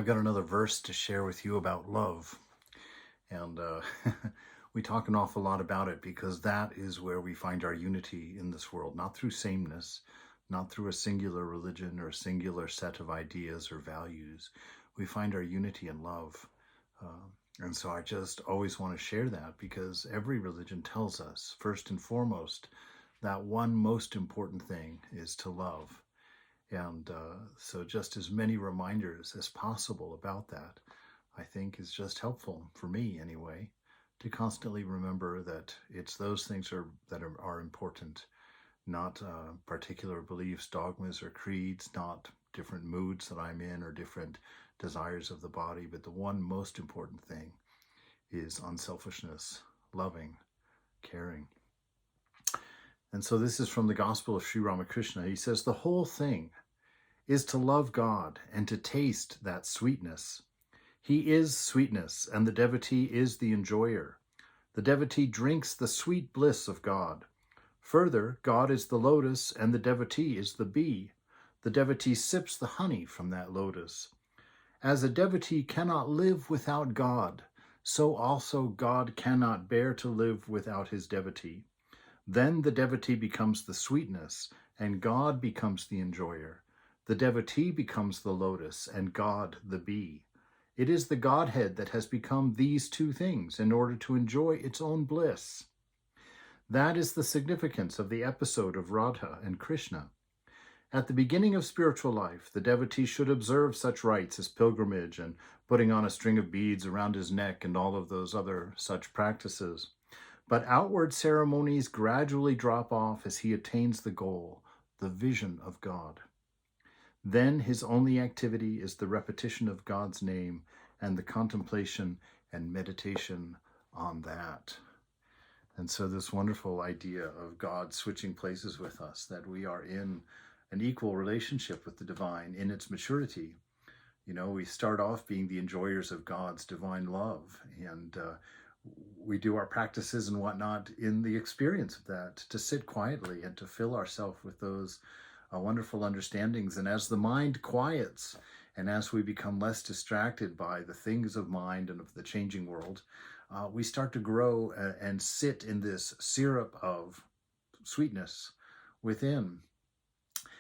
I've got another verse to share with you about love. And we talk an awful lot about it because that is where we find our unity in this world, not through sameness, not through a singular religion or a singular set of ideas or values. We find our unity in love. Uh, and so I just always want to share that because every religion tells us, first and foremost, that one most important thing is to love. And so just as many reminders as possible about that, I think is just helpful for me anyway, to constantly remember that it's those things that are important, not particular beliefs, dogmas, or creeds, not different moods that I'm in or different desires of the body, but the one most important thing is unselfishness, loving, caring. And so this is from the Gospel of Sri Ramakrishna. He says, the whole thing is to love God and to taste that sweetness. He is sweetness, and the devotee is the enjoyer. The devotee drinks the sweet bliss of God. Further, God is the lotus, and the devotee is the bee. The devotee sips the honey from that lotus. As a devotee cannot live without God, so also God cannot bear to live without his devotee. Then the devotee becomes the sweetness, and God becomes the enjoyer. The devotee becomes the lotus, and God the bee. It is the Godhead that has become these two things in order to enjoy its own bliss. That is the significance of the episode of Radha and Krishna. At the beginning of spiritual life, the devotee should observe such rites as pilgrimage and putting on a string of beads around his neck and all of those other such practices. But outward ceremonies gradually drop off as he attains the goal, the vision of God. Then his only activity is the repetition of God's name and the contemplation and meditation on that. And so this wonderful idea of God switching places with us, that we are in an equal relationship with the divine in its maturity. You know, we start off being the enjoyers of God's divine love, and we do our practices and whatnot in the experience of that, to sit quietly and to fill ourselves with those wonderful understandings. And as the mind quiets, and as we become less distracted by the things of mind and of the changing world, we start to grow and sit in this syrup of sweetness within.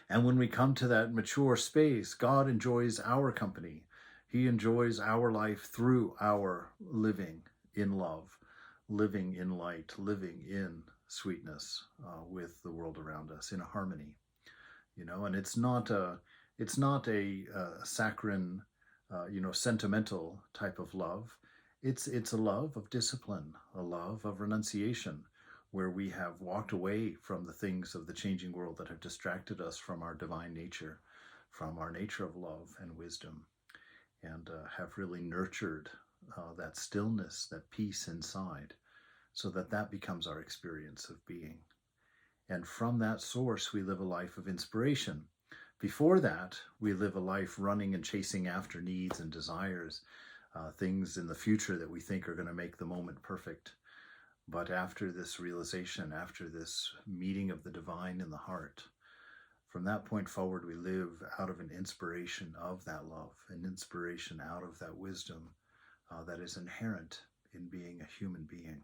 And when we come to that mature space, God enjoys our company. He enjoys our life through our living in love, living in light, living in sweetness with the world around us, in harmony. You know, and it's not a saccharine, sentimental type of love. It's a love of discipline, a love of renunciation, where we have walked away from the things of the changing world that have distracted us from our divine nature, from our nature of love and wisdom, and have really nurtured that stillness, that peace inside, so that becomes our experience of being. And from that source, we live a life of inspiration. Before that, we live a life running and chasing after needs and desires, things in the future that we think are going to make the moment perfect. But after this realization, after this meeting of the divine in the heart, from that point forward, we live out of an inspiration of that love, an inspiration out of that wisdom that is inherent in being a human being.